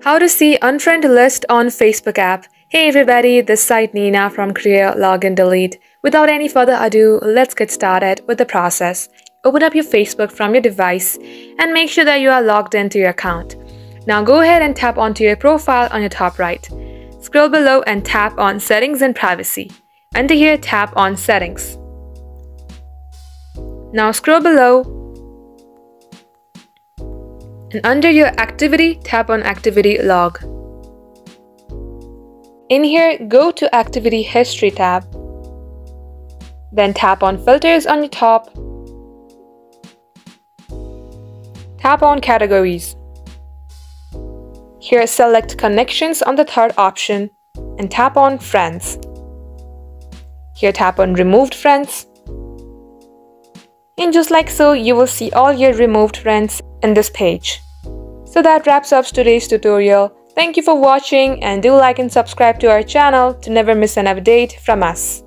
How to see unfriend list on Facebook app. Hey everybody, this side Nina from Create, Login, Delete. Without any further ado, let's get started with the process. Open up your Facebook from your device and make sure that you are logged into your account. Now go ahead and tap onto your profile on your top right. Scroll below and tap on Settings and Privacy. Under here, tap on Settings. Now scroll below and under your activity, tap on Activity Log. In here, go to Activity History tab. Then tap on Filters on your top. Tap on Categories. Here, select Connections on the third option and tap on Friends. Here, tap on Removed Friends. And just like so, you will see all your removed friends in this page. So that wraps up today's tutorial. Thank you for watching and do like and subscribe to our channel to never miss an update from us.